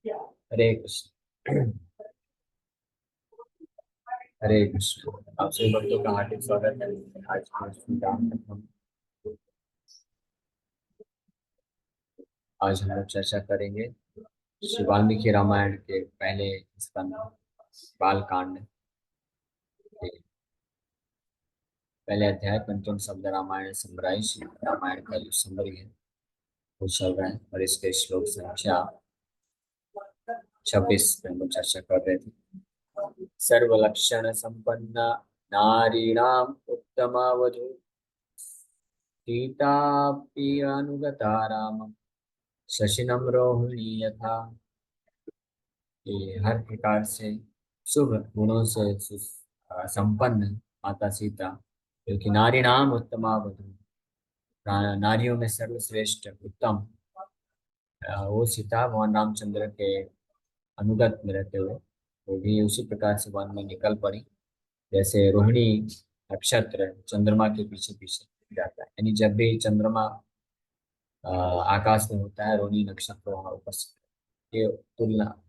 हरे कृष्ण। हरे कृष्ण। आप सभी भक्तों का हार्दिक स्वागत है। आज के श्री राम कथम आज हम लोग चर्चा करेंगे श्री वाल्मीकि रामायण के पहले स्कंद बाल कांड के पहले अध्याय पंचम शब्द रामायण समराइज रामायण का जो समरी है वो चल रहा है और इसके श्लोक संख्या 26 पे हम लोग चर्चा कर रहे थे। सर्वलक्षण संपन्ना नारीणाम उत्तमावधू सीतापि अनुगता रामम शशिनम रोहिणी यथा। ये हर प्रकार से शुभ गुणों से संपन्न माता सीता जो कि नारी नाम उत्तमा वधू, नारियों में सर्वश्रेष्ठ उत्तम वो सीता भगवान रामचंद्र के अनुगत में रहते हुए वो भी उसी प्रकार से वन में निकल पड़ी जैसे रोहिणी नक्षत्र चंद्रमा के पीछे पीछे जाता है। यानी जब भी चंद्रमा आकाश में होता है रोहिणी नक्षत्र वहां उपस्थित है। ये तुलना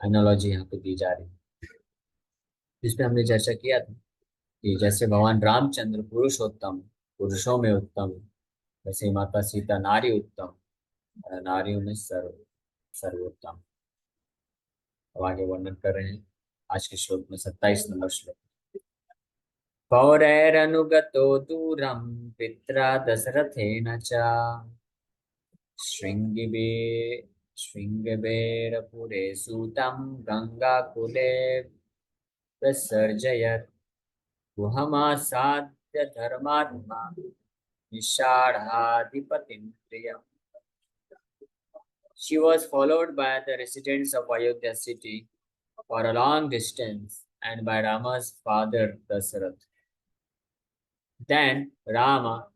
एनालॉजी यहाँ पे दी जा रही है जिसपे हमने चर्चा किया था कि जैसे भगवान रामचंद्र पुरुषोत्तम पुरुषों में उत्तम, वैसे ही माता सीता नारी उत्तम नारियों में सर्वोत्तम। अब आगे वर्णन कर रहे हैं आज के श्लोक में 27 नंबर श्लोक। पौरैरनुगतो दूरं पित्रा दशरथेन च शृङ्गिबे शृङ्गबेरपुरे सूतं गङ्गाकुले प्रसर्जयत् गुहमासाद्य धर्मात्मा निषाढाधिपतिं प्रियम्। She was followed by the residents of Ayodhya city for a long distance and by Rama's father Dasarath. Then Rama,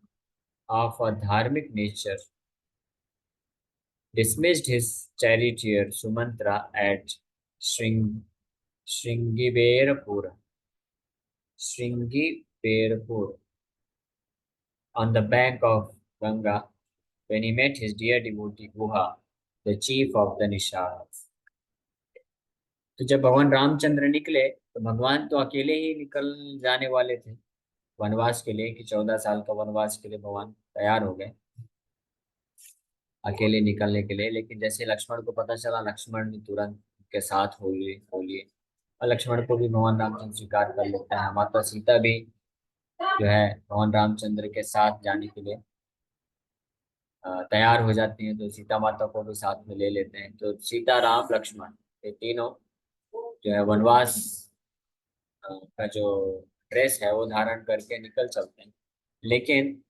of a dharmic nature, dismissed his charioteer Sumantra at Shringiberapur, Shringiberapur on the bank of Ganga when he met his dear devotee Guha, the chief of the Nishas. तो जब भगवान रामचंद्र निकले तो भगवान तो अकेले ही निकल जाने वाले थे वनवास के लिए कि 14 साल का वनवास के लिए भगवान तैयार हो गए अकेले निकलने के लिए। लेकिन जैसे लक्ष्मण को पता चला लक्ष्मण भी तुरंत के साथ हो लिए और लक्ष्मण को भी भगवान रामचंद्र स्वीकार कर लेता है। माता सीता भी जो है भगवान रामचंद्र के साथ जाने के लिए तैयार हो जाती हैं। तो सीता माता को भी साथ में ले लेते हैं। तो सीता राम लक्ष्मण ये तीनों जो है वनवास का जो ड्रेस है वो धारण करके निकल चलते हैं। लेकिन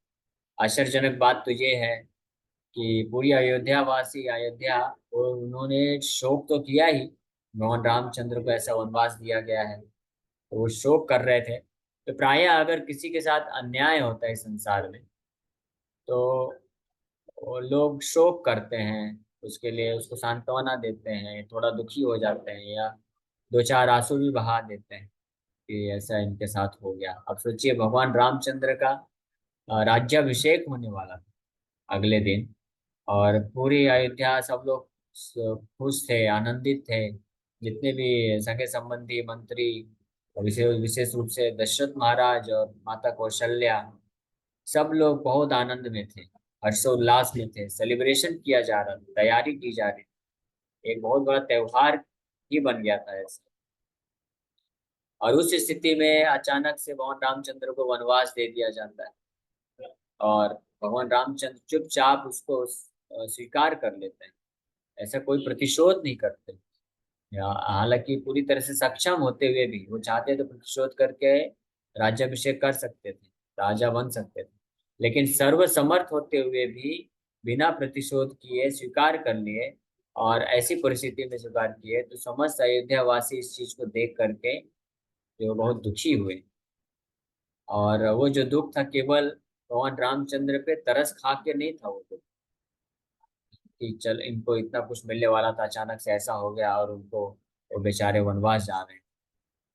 आश्चर्यजनक बात तो ये है कि पूरी अयोध्या वासी अयोध्या वो उन्होंने शोक तो किया ही, भगवान रामचंद्र को ऐसा वनवास दिया गया है तो वो शोक कर रहे थे। तो प्रायः अगर किसी के साथ अन्याय होता है इस संसार में तो वो लोग शोक करते हैं, उसके लिए उसको सांत्वना देते हैं, थोड़ा दुखी हो जाते हैं या दो चार आंसू भी बहा देते हैं कि ऐसा इनके साथ हो गया। अब सोचिए भगवान रामचंद्र का राज्याभिषेक होने वाला था अगले दिन और पूरी अयोध्या सब लोग खुश थे आनंदित थे। जितने भी सगे संबंधी मंत्री विशेष विशेष रूप से दशरथ महाराज और माता कौशल्या सब लोग बहुत आनंद में थे, हर्षोल्लास में थे। सेलिब्रेशन किया जा रहा था, तैयारी की जा रही थी, एक बहुत बड़ा त्योहार ही बन गया था ऐसे। और उस स्थिति में अचानक से भगवान रामचंद्र को वनवास दे दिया जाता है और भगवान रामचंद्र चुपचाप उसको स्वीकार कर लेते हैं, ऐसा कोई प्रतिशोध नहीं करते। हालांकि पूरी तरह से सक्षम होते हुए भी वो चाहते तो प्रतिशोध करके राज्याभिषेक कर सकते थे, राजा बन सकते थे। लेकिन सर्वसमर्थ होते हुए भी बिना प्रतिशोध किए स्वीकार कर लिए और ऐसी परिस्थिति में स्वीकार किए तो समस्त अयोध्या वासी इस चीज को देख करके जो बहुत दुखी हुए। और वो जो दुख था केवल भगवान रामचंद्र पे तरस खा के नहीं था, वो दुख कि चल इनको इतना कुछ मिलने वाला था अचानक से ऐसा हो गया और उनको वो बेचारे वनवास जा रहे हैं,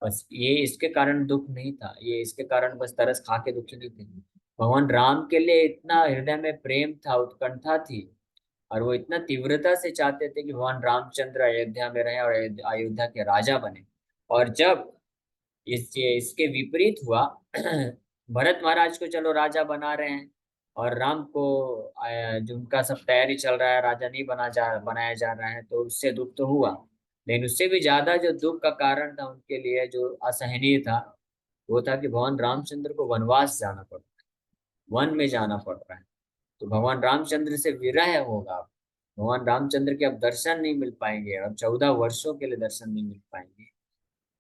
बस ये इसके कारण दुख नहीं था, ये इसके कारण बस तरस खा के दुखी नहीं थे। भगवान राम के लिए इतना हृदय में प्रेम था उत्कंठा थी और वो इतना तीव्रता से चाहते थे कि भगवान रामचंद्र अयोध्या में रहे और अयोध्या के राजा बने। और जब इसके विपरीत हुआ, भरत महाराज को चलो राजा बना रहे हैं, और राम को जो उनका सब तैयारी चल रहा है, राजा नहीं बनाया जा रहा है, तो उससे दुख तो हुआ। लेकिन उससे भी ज्यादा जो दुख का कारण था उनके लिए, जो असहनीय था, वो था कि भगवान रामचंद्र को वनवास जाना पड़ रहा है, वन में जाना पड़ रहा है। तो भगवान रामचंद्र से विरह होगा। भगवान रामचंद्र के अब दर्शन नहीं मिल पाएंगे, और 14 वर्षों के लिए दर्शन नहीं मिल पाएंगे।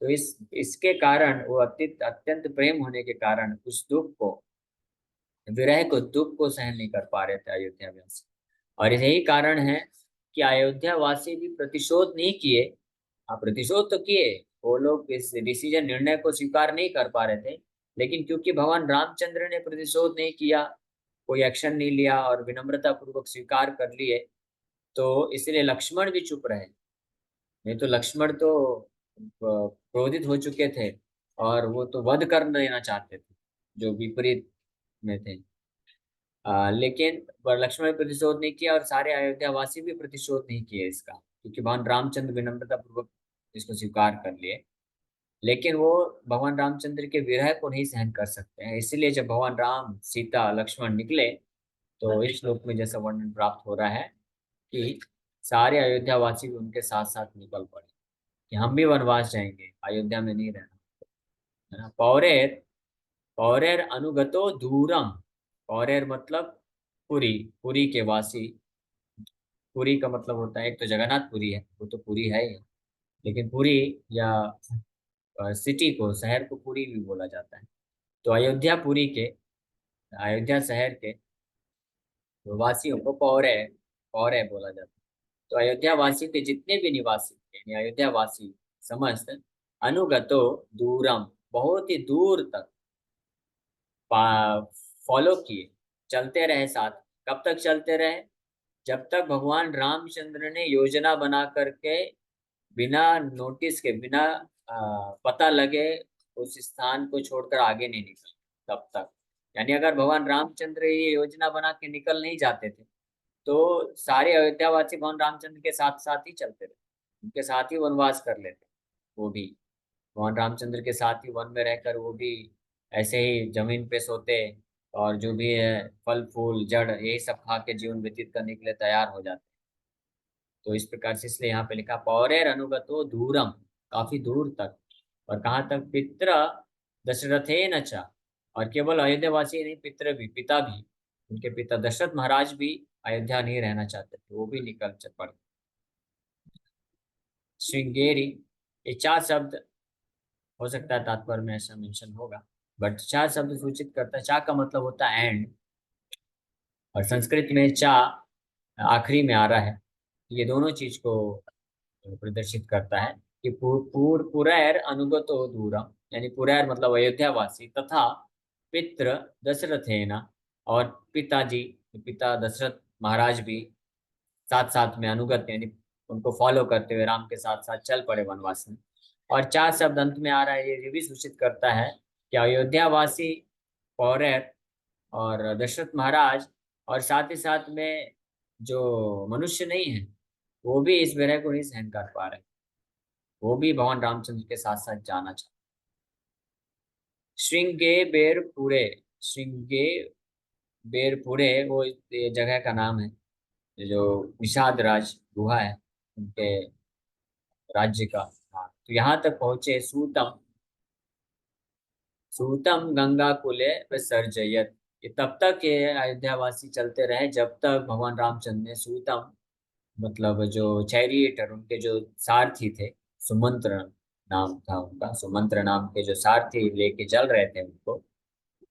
तो इसके कारण वो अत्यंत अत्यंत प्रेम होने के कारण उस दुख को, विरह को, दुख को सहन नहीं कर पा रहे थे अयोध्या वासी। और यही कारण है कि अयोध्या वासी भी प्रतिशोध नहीं किए। हाँ, प्रतिशोध तो किए, वो लोग इस डिसीजन, निर्णय को स्वीकार नहीं कर पा रहे थे। लेकिन क्योंकि भगवान रामचंद्र ने प्रतिशोध नहीं किया, कोई एक्शन नहीं लिया और विनम्रता पूर्वक स्वीकार कर लिए, तो इसलिए लक्ष्मण भी चुप रहे। नहीं तो लक्ष्मण तो क्रोधित हो चुके थे, और वो तो वध कर देना चाहते थे, जो विपरीत में थे। लेकिन लक्ष्मण ने प्रतिशोध नहीं किया, और सारे अयोध्या वासी भी प्रतिशोध नहीं किए इसका, क्योंकि भगवान रामचंद्र विनम्रता पूर्वक इसको स्वीकार कर लिए। लेकिन वो भगवान रामचंद्र के विरह को नहीं सहन कर सकते हैं, इसलिए जब भगवान राम, सीता, लक्ष्मण निकले, तो इस श्लोक में जैसा वर्णन प्राप्त हो रहा है कि सारे अयोध्या वासी भी उनके साथ साथ निकल पड़े, कि हम भी वनवास जाएंगे, अयोध्या में नहीं रहना, है ना। पौरेर, पौरेर अनुगतो दूरम। पौरेर मतलब पुरी, पुरी के वासी। पुरी का मतलब होता है, एक तो जगन्नाथपुरी है, वो तो पुरी है ही, लेकिन पुरी या सिटी को, शहर को पुरी भी बोला जाता है। तो अयोध्या पुरी के, अयोध्या शहर के वासियों को पौरे, पौरे बोला जाता है। तो अयोध्या वासी के जितने भी निवासी, यानी अयोध्या वासी समस्त, अनुगतो दूरम, बहुत ही दूर तक फॉलो किए, चलते रहे साथ। कब तक चलते रहे? जब तक भगवान रामचंद्र ने योजना बना करके, बिना नोटिस के, बिना पता लगे, उस स्थान को छोड़कर आगे नहीं निकल, तब तक। यानी अगर भगवान रामचंद्र ये योजना बना के निकल नहीं जाते थे, तो सारे अयोध्यावासी भगवान रामचंद्र के साथ साथ ही चलते रहे, उनके साथ ही वनवास कर लेते। वो भी भगवान रामचंद्र के साथ ही वन में रहकर, वो भी ऐसे ही जमीन पे सोते, और जो भी है फल फूल जड़ यही सब खा के जीवन व्यतीत करने के लिए तैयार हो जाते। तो इस प्रकार से, इसलिए यहाँ पे लिखा पौरेर अनुगतो दूरम, काफी दूर तक। और कहाँ तक? पित्र दशरथे न चा। और केवल अयोध्यावासी नहीं, पित्र भी, पिता भी, उनके पिता दशरथ महाराज भी अयोध्या नहीं रहना चाहते थे, वो भी निकल पड़े। श्रृंगेरी, ये चार शब्द, हो सकता है तात्पर्य में ऐसा मेंशन होगा, बट चार शब्द सूचित करता है। चा का मतलब होता है एंड, और संस्कृत में चा आखिरी में आ रहा है। ये दोनों चीज को प्रदर्शित करता है कि पुरैर अनुगतो दूरम, यानी पुरैर मतलब अयोध्या वासी, तथा पितृ दशरथेना, और पिताजी, पिता दशरथ महाराज भी साथ साथ में अनुगत, यानी उनको फॉलो करते हुए राम के साथ साथ चल पड़े वनवास में। और चार शब्द अंत में आ रहा है, ये भी सूचित करता है कि अयोध्या वासी, पौरैर, और दशरथ महाराज, और साथ ही साथ में जो मनुष्य नहीं है, वो भी इस विरह को नहीं सहन कर पा रहे, वो भी भगवान रामचंद्र के साथ साथ जाना चाहते। श्रृंगे बेरपुरे, श्रृंगे बेरपुरे वो ये जगह का नाम है, जो निषाद राज गुहा है उनके राज्य का। हाँ, तो यहाँ तक पहुंचे। सूतम, सूतम गंगा कुले विसर्जयत। ये तब तक ये अयोध्यावासी चलते रहे जब तक भगवान रामचंद्र ने सूतम, मतलब जो चैरिएटर, उनके जो सारथी थे, सुमंत्र नाम था उनका, सुमंत्र नाम के जो सारथी लेके चल रहे थे उनको,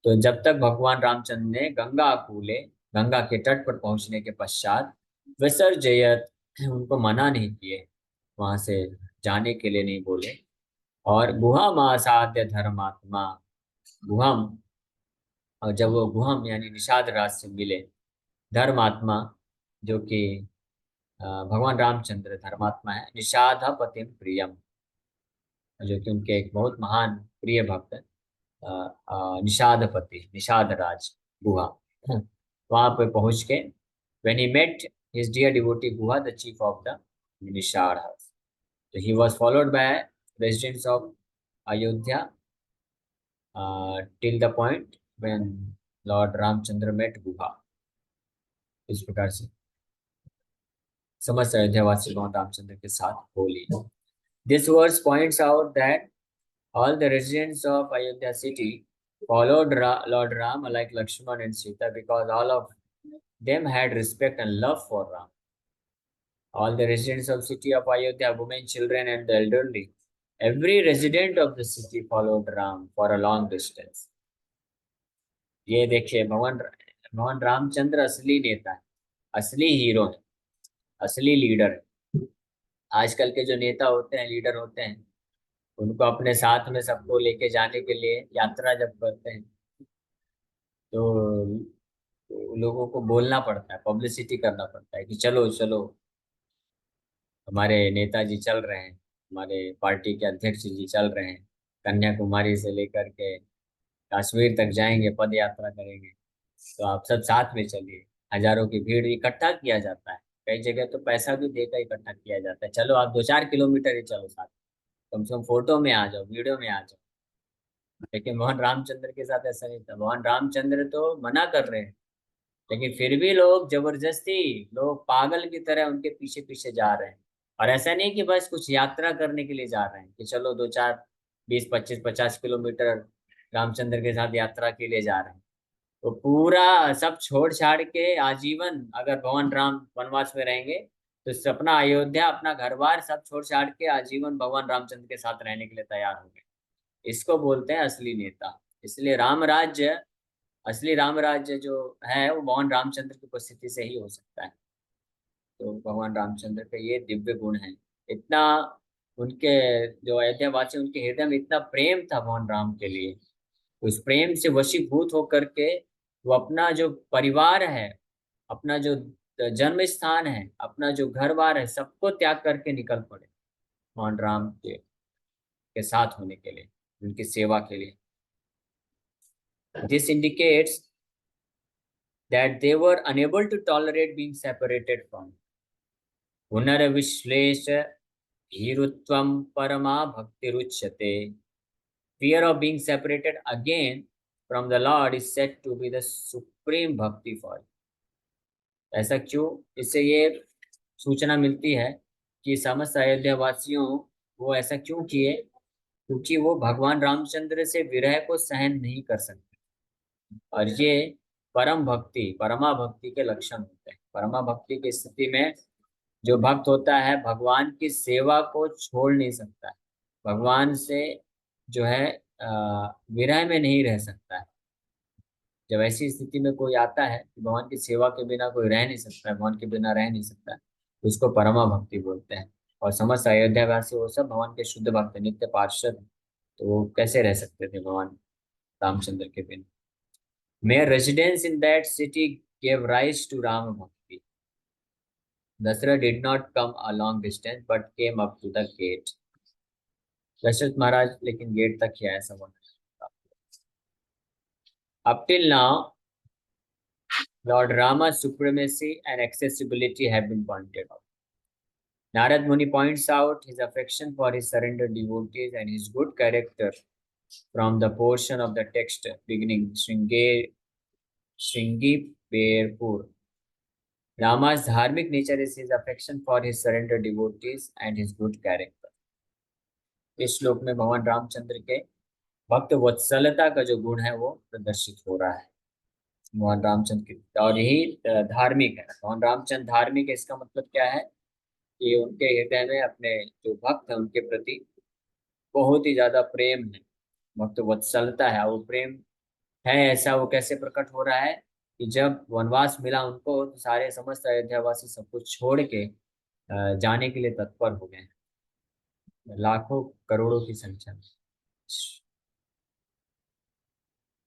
तो जब तक भगवान रामचंद्र ने गंगा कूले, गंगा के तट पर पहुंचने के पश्चात, विसर्जयत, उनको मना नहीं किए, वहां से जाने के लिए नहीं बोले। और गुहम आसाद्य धर्मात्मा, गुहम, और जब वो गुहम यानी निषाद राज से मिले, धर्मात्मा, जो कि भगवान रामचंद्र धर्मात्मा है, निषादपतिम प्रियम, जो कि उनके एक बहुत महान प्रिय भक्त है, निषादपति, निषाद राज गुहा। वहां पे पहुंच के, when he met his dear devotee Guha, the chief of the Nishad house. So he was followed by residents of Ayodhya till the point when Lord Ramchandra met Guha. इस प्रकार से समस्त अयोध्यावासी भगवान रामचंद्र के साथ Holi. This verse points out that all the residents of Ayodhya city followed Lord Ram like Lakshman and Sita because all of them had respect and love for Ram. All the residents of city of Ayodhya, women, children, and the elderly, every resident of the city followed Ram for a long distance. ये देखिए भगवान रामचंद्र असली नेता है, असली hero है, असली leader है. आजकल के जो नेता होते हैं, लीडर होते हैं, उनको अपने साथ में सबको लेके जाने के लिए यात्रा जब करते हैं तो लोगों को बोलना पड़ता है, पब्लिसिटी करना पड़ता है कि चलो चलो हमारे नेताजी चल रहे हैं, हमारे पार्टी के अध्यक्ष जी चल रहे हैं, कन्याकुमारी से लेकर के कश्मीर तक जाएंगे, पद यात्रा करेंगे, तो आप सब साथ में चलिए. हजारों की भीड़ इकट्ठा किया जाता है, कई जगह तो पैसा भी देकर इकट्ठा किया जाता है, चलो आप 2-4 किलोमीटर ही चलो साथ, कम से कम फोटो में आ जाओ, वीडियो में आ जाओ. लेकिन भगवान रामचंद्र के साथ ऐसा नहीं था. भगवान रामचंद्र तो मना कर रहे हैं, लेकिन फिर भी लोग जबरदस्ती, लोग पागल की तरह उनके पीछे पीछे जा रहे हैं. और ऐसा नहीं कि बस कुछ यात्रा करने के लिए जा रहे हैं कि चलो 2-4 20 25 50 किलोमीटर रामचंद्र के साथ यात्रा के लिए जा रहे हैं. तो पूरा सब छोड़ छाड़ के आजीवन अगर भगवान राम वनवास में रहेंगे तो अपना अयोध्या, अपना घर बार सब छोड़ छाड़ के आजीवन भगवान रामचंद्र के साथ रहने के लिए तैयार हो गए. इसको बोलते हैं असली नेता. इसलिए राम राज्य, असली राम राज्य जो है वो भगवान रामचंद्र की उपस्थिति से ही हो सकता है. तो भगवान रामचंद्र के ये दिव्य गुण हैं. इतना उनके जो अयोध्यावासी, उनके हृदय में इतना प्रेम था भगवान राम के लिए, उस प्रेम से वशीभूत होकर के वो अपना जो परिवार है, अपना जो जन्म स्थान है, अपना जो घर बार है, सबको त्याग करके निकल पड़े भगवान राम के साथ होने के लिए, उनकी सेवा के लिए. This indicates that they were unable to tolerate being separated from. पुनर्विश्लेष धीरुत्वं परमा भक्तिरुच्यते. Fear of being separated again from the Lord is said to be the supreme bhakti for you. ऐसा क्यों? इससे ये सूचना मिलती है कि समस्त अयोध्या वासियों वो ऐसा क्यों किए, क्योंकि वो भगवान रामचंद्र से विरह को सहन नहीं कर सकते. और ये परम भक्ति, परमा भक्ति के लक्षण होते हैं. परमा भक्ति की स्थिति में जो भक्त होता है भगवान की सेवा को छोड़ नहीं सकता है, भगवान से जो है विरह में नहीं रह सकता है. जब ऐसी स्थिति में कोई आता है कि भगवान की सेवा के बिना कोई रह नहीं सकता है, भगवान के बिना रह नहीं सकता है, तो उसको परमा भक्ति बोलते हैं. और समस्त अयोध्यावासी वो सब भगवान के शुद्ध भक्त, नित्य पार्षद, तो वो कैसे रह सकते थे भगवान रामचंद्र के बिना. Mere residence in that city gave rise to Rama Bhakti. Dasara did not come a long distance but came up to the gate. Dasharath महाराज लेकिन गेट तक ही आया सब. Up till now, Lord Rama's supremacy and accessibility have been pointed out. Narad Muni points out his affection for his surrendered devotees and his good character from the portion of the text beginning Shringi Berpur. Rama's dharmic nature is his affection for his surrendered devotees and his good character. इस श्लोक में भगवान रामचंद्र के भक्त वत्सलता का जो गुण है वो प्रदर्शित हो रहा है भगवान रामचंद्र की. और यही धार्मिक है. भगवान रामचंद्र धार्मिक है, इसका मतलब क्या है कि उनके हृदय में अपने जो भक्त है उनके प्रति बहुत ही ज्यादा प्रेम है, भक्त वत्सलता है. वो प्रेम है ऐसा वो कैसे प्रकट हो रहा है कि जब वनवास मिला उनको तो सारे समस्त अयोध्यावासी सब कुछ छोड़ के जाने के लिए तत्पर हो गए, लाखों करोड़ों की संख्या में.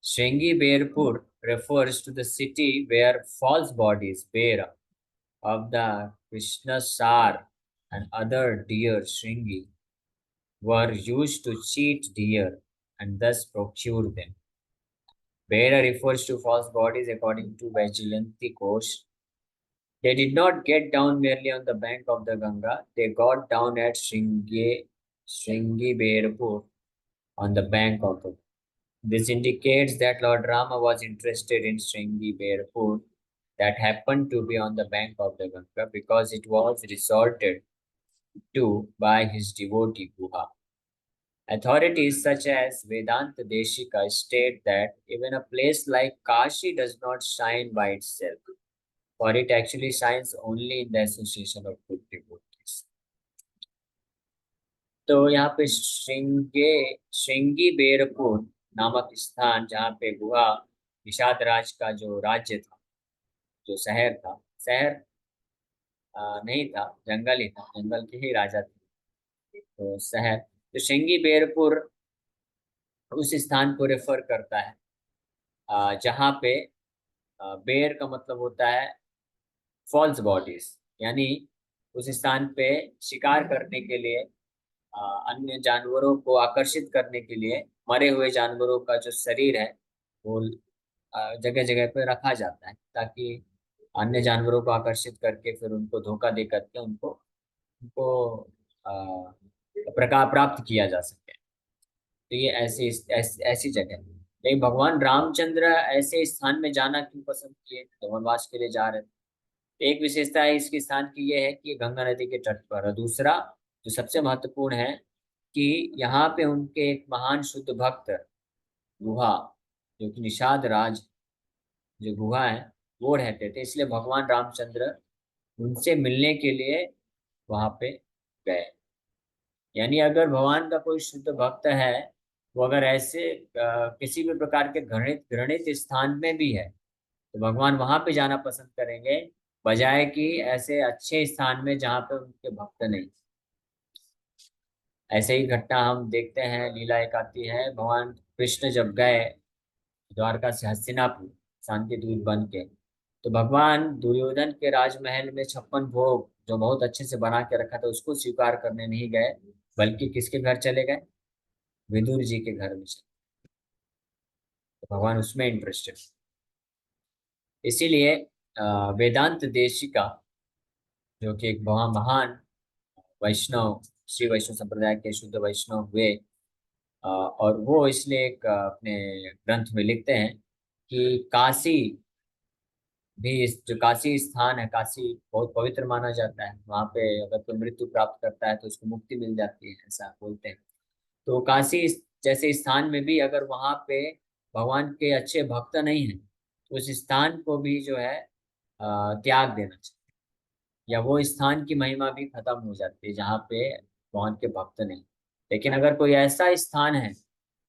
Shringi Berpur refers to the city where false bodies bear of the Krishna Sar and other deer Shringi were used to cheat deer and thus procure them. Bearer refers to false bodies according to Vajilanti Kosh. They did not get down merely on the bank of the Ganga. They got down at Shringiberpur on the bank of the. This indicates that Lord Rama was interested in Shringiberpur that happened to be on the bank of the Ganga because it was resorted to by his devotee Guha. Authorities such as Vedanta Deshika state that even a place like Kashi does not shine by itself, for it actually shines only in the association of good devotees. तो यहाँ पे श्रृंगी बेरपुर नामक स्थान, जहाँ पे गुहा निषाद राज का जो राज्य था, जो शहर था, शहर नहीं था, जंगल ही था, जंगल के ही राजा थे, तो शहर, तो श्रृंगी बेरपुर उस स्थान को रेफर करता है जहाँ पे बेर का मतलब होता है फॉल्स बॉडीज, यानी उस स्थान पे शिकार करने के लिए अन्य जानवरों को आकर्षित करने के लिए मरे हुए जानवरों का जो शरीर है वो जगह जगह पे रखा जाता है, ताकि अन्य जानवरों को आकर्षित करके फिर उनको धोखा दे करके उनको उनको प्रकार प्राप्त किया जा सके। तो ये ऐसी जगह है। लेकिन भगवान रामचंद्र ऐसे स्थान में जाना क्यों पसंद किए, तो वनवास के लिए जा रहे थे। एक विशेषता है इसके स्थान की, यह है कि ये गंगा नदी के तट पर, और दूसरा जो सबसे महत्वपूर्ण है कि यहाँ पे उनके एक महान शुद्ध भक्त गुहा, जो कि निषाद राज जो गुहा है वो रहते थे, इसलिए भगवान रामचंद्र उनसे मिलने के लिए वहां पे गए। यानी अगर भगवान का कोई शुद्ध भक्त है, वो अगर ऐसे किसी भी प्रकार के घृणित घृणित स्थान में भी है, तो भगवान वहां पे जाना पसंद करेंगे, बजाय कि ऐसे अच्छे स्थान में जहाँ पे उनके भक्त नहीं। ऐसे ही घटना हम देखते हैं, लीला एक आती है, भगवान कृष्ण जब गए द्वारका से हस्तिनापुर शांति दूत बन के, तो भगवान दुर्योधन के राजमहल में 56 भोग जो बहुत अच्छे से बना के रखा था उसको स्वीकार करने नहीं गए, बल्कि किसके घर चले गए, विदुर जी के घर में चले। तो भगवान उसमें इंटरेस्टेड, इसीलिए वेदांत देशिका जो कि एक महान वैष्णव, श्री वैष्णव संप्रदाय के शुद्ध वैष्णव हुए, और वो इसलिए एक अपने ग्रंथ में लिखते हैं कि काशी भी, जो काशी स्थान है, काशी बहुत पवित्र माना जाता है, वहाँ पे अगर कोई मृत्यु प्राप्त करता है तो उसको मुक्ति मिल जाती है, ऐसा बोलते हैं। तो काशी जैसे स्थान में भी अगर वहाँ पे भगवान के अच्छे भक्त नहीं हैं, तो उस स्थान को भी जो है त्याग देना चाहिए, या वो स्थान की महिमा भी खत्म हो जाती है जहाँ पे भगवान के भक्त नहीं। लेकिन अगर कोई ऐसा स्थान है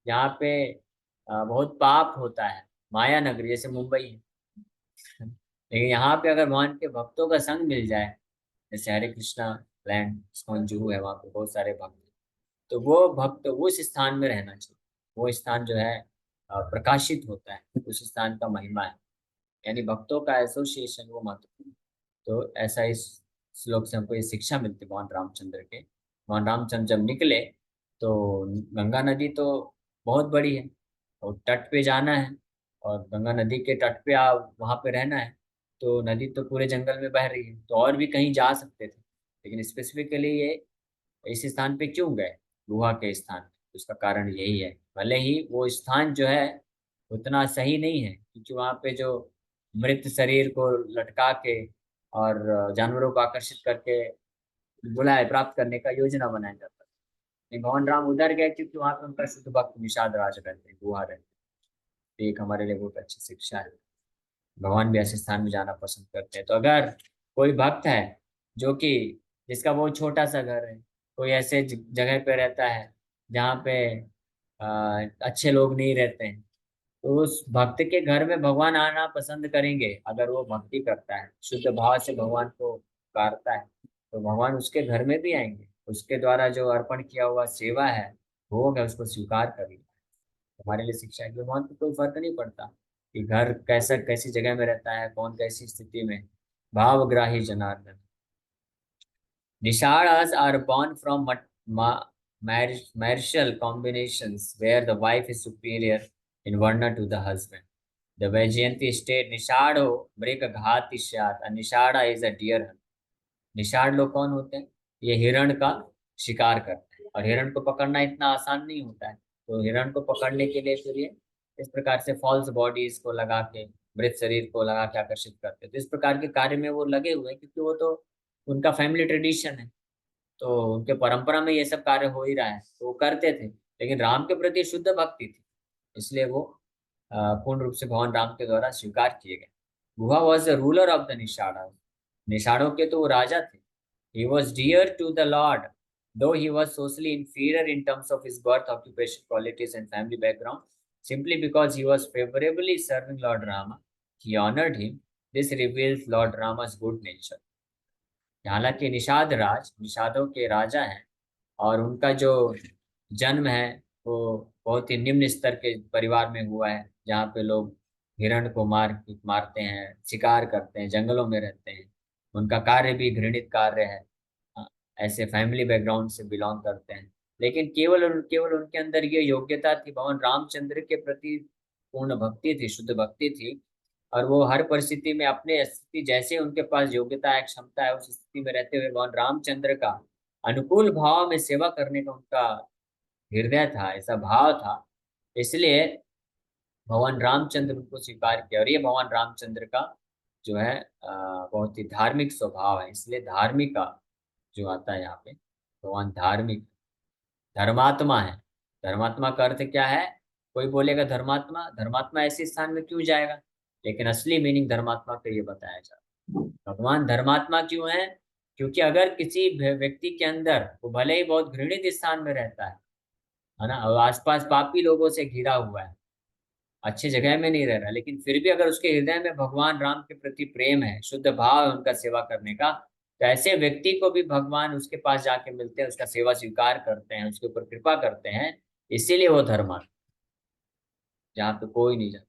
जहाँ पे बहुत पाप होता है, माया नगरी जैसे मुंबई है, लेकिन यहाँ पे अगर भगवान के भक्तों का संग मिल जाए, जैसे हरे कृष्णा लैंड इस्कॉन जुहू है, वहाँ पे बहुत सारे भक्त, तो वो भक्त उस स्थान में रहना चाहिए। वो स्थान जो है प्रकाशित होता है, उस स्थान का महिमा है, यानी भक्तों का एसोसिएशन वो महत्वपूर्ण है। तो ऐसा इस श्लोक से हमको ये शिक्षा मिलती है भगवान रामचंद्र के। भगवान रामचंद्र जब निकले तो गंगा नदी तो बहुत बड़ी है, और तट पे जाना है, और गंगा नदी के तट पे वहां पे रहना है, तो नदी तो पूरे जंगल में बह रही है, तो और भी कहीं जा सकते थे, लेकिन स्पेसिफिकली ये इस स्थान पे क्यों गए, गुहा के स्थान पे? उसका कारण यही है, भले ही वो स्थान जो है उतना सही नहीं है, क्योंकि वहाँ पे जो मृत शरीर को लटका के और जानवरों को आकर्षित करके बुलाए प्राप्त करने का योजना बनाया जाता है। लेकिन भगवान राम उधर गए क्योंकि वहां पे उनका शुद्ध भक्त निषाद राज रहते हैं, गुहा रहते हैं। एक हमारे लिए बहुत अच्छी शिक्षा है, भगवान भी ऐसे स्थान में जाना पसंद करते हैं। तो अगर कोई भक्त है जो कि जिसका बहुत छोटा सा घर है, कोई ऐसे जगह पे रहता है जहाँ पे अच्छे लोग नहीं रहते हैं, तो उस भक्त के घर में भगवान आना पसंद करेंगे। अगर वो भक्ति करता है, शुद्ध भाव से भगवान को पुकारता है, तो भगवान उसके घर में भी आएंगे, उसके द्वारा जो अर्पण किया हुआ सेवा है, भोग है, उसको स्वीकार करेंगे। हमारे लिए शिक्षा है कि भगवान को कोई फर्क नहीं पड़ता कि घर कैसा कैसी जगह में रहता है, कौन कैसी स्थिति में। भावग्राही Janardan. Nishadas are born from marital combinations where the wife is superior in Varna to the husband. The Vaijayanti state निषाढ़ो मृग घाति स्यात्, Nishada is a deer hunter. Nishad लोग कौन होते हैं? ये हिरण का शिकार करते हैं, और हिरण को पकड़ना इतना आसान नहीं होता है। तो हिरण को पकड़ने के लिए फिर ये इस प्रकार से फॉल्स बॉडीज को लगा के, मृत शरीर को लगा के आकर्षित करते हैं। तो इस प्रकार के कार्य में वो लगे हुए हैं, क्योंकि वो तो उनका फैमिली ट्रेडिशन है, तो उनके परंपरा में ये सब कार्य हो ही रहा है, तो वो करते थे। लेकिन राम के प्रति शुद्ध भक्ति थी, इसलिए वो पूर्ण रूप से भगवान राम के द्वारा स्वीकार किए गए। Guha was the ruler of the Nishad. निषाढ़ों के तो वो राजा थे। He was dear to the lord, though he was socially inferior in terms of his birth, occupation, qualities, and family background. Simply because he was favorably serving Lord Rama, he honored him. This reveals Lord Rama's good nature. हालांकि निषाद राज निषादों के राजा हैं, और उनका जो जन्म है वो बहुत ही निम्न स्तर के परिवार में हुआ है, जहाँ पे लोग हिरण को मारते हैं, शिकार करते हैं, जंगलों में रहते हैं। उनका कार्य भी घृणित कार्य है। हाँ, ऐसे फैमिली बैकग्राउंड से बिलोंग करते हैं। लेकिन केवल उनके अंदर ये योग्यता थी, भगवान रामचंद्र के प्रति पूर्ण भक्ति थी, शुद्ध भक्ति थी। और वो हर परिस्थिति में अपने स्थिति जैसे उनके पास योग्यता है, क्षमता है, उस स्थिति में रहते हुए भगवान रामचंद्र का अनुकूल भाव में सेवा करने का उनका हृदय था, ऐसा भाव था। इसलिए भगवान रामचंद्र उनको स्वीकार किया। और ये भगवान रामचंद्र का जो है बहुत ही धार्मिक स्वभाव है, इसलिए धार्मिका जो आता है यहाँ पे, भगवान धार्मिक धर्मात्मा है। धर्मात्मा का अर्थ क्या है? कोई बोलेगा धर्मात्मा, धर्मात्मा ऐसे स्थान में क्यों जाएगा? लेकिन असली मीनिंग धर्मात्मा का ये बताया जा रहा है। भगवान धर्मात्मा क्यों है? क्योंकि अगर किसी व्यक्ति के अंदर, वो भले ही बहुत घृणित स्थान में रहता है ना, और आसपास पापी लोगों से घिरा हुआ है, अच्छी जगह में नहीं रह रहा, लेकिन फिर भी अगर उसके हृदय में भगवान राम के प्रति प्रेम है, शुद्ध भाव है उनका सेवा करने का, तो ऐसे व्यक्ति को भी भगवान उसके पास जाके मिलते हैं, उसका सेवा स्वीकार करते हैं, उसके ऊपर कृपा करते हैं। इसीलिए वो धर्म जहाँ पे कोई नहीं जाता।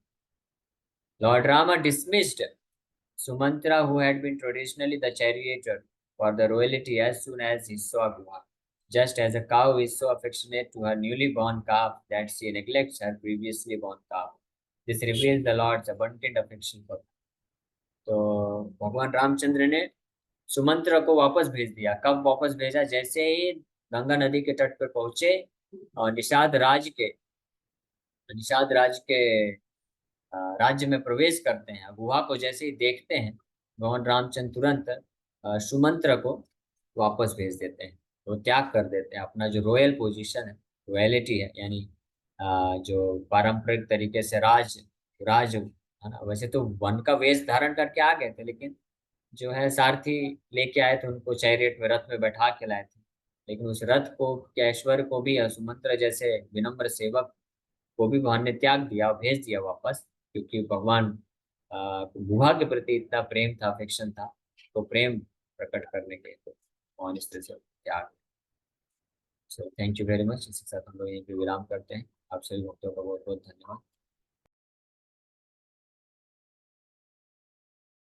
Lord Rama dismissed Sumantra, who had been traditionally the charioteer for the royalty, as soon as he saw Vivaha. Just as a cow is so affectionate to her newly born calf that she neglects her previously born calf. This reveals the Lord's abundant affection for her. तो भगवान रामचंद्र ने सुमंत्र को वापस भेज दिया। कब वापस भेजा? जैसे ही गंगा नदी के तट पर पहुंचे और निषाद राज के राज्य में प्रवेश करते हैं, गुहा को जैसे ही देखते हैं, भगवान रामचंद्र तुरंत सुमंत्र को वापस भेज देते हैं। वो त्याग कर देते हैं अपना जो रॉयल पोजीशन है, रॉयलिटी है, यानी जो पारंपरिक तरीके से राज राज है ना। वैसे तो वन का वेश धारण करके आ गए थे, लेकिन जो है सारथी लेके आए थे, उनको चैरियट में, रथ में बैठा के लाए थे। लेकिन उस रथ को के ऐश्वर्य को भी सुमंत्र जैसे विनम्र सेवक को भी भगवान ने त्याग दिया और भेज दिया वापस, क्योंकि भगवान गुहा के प्रति इतना प्रेम था, अफेक्शन था, तो प्रेम प्रकट करने के तो भगवान इस तरह से त्याग। So thank you very much. इसके साथ हम लोग यहीं पे विराम करते हैं। आप सभी भक्तों का बहुत बहुत धन्यवाद।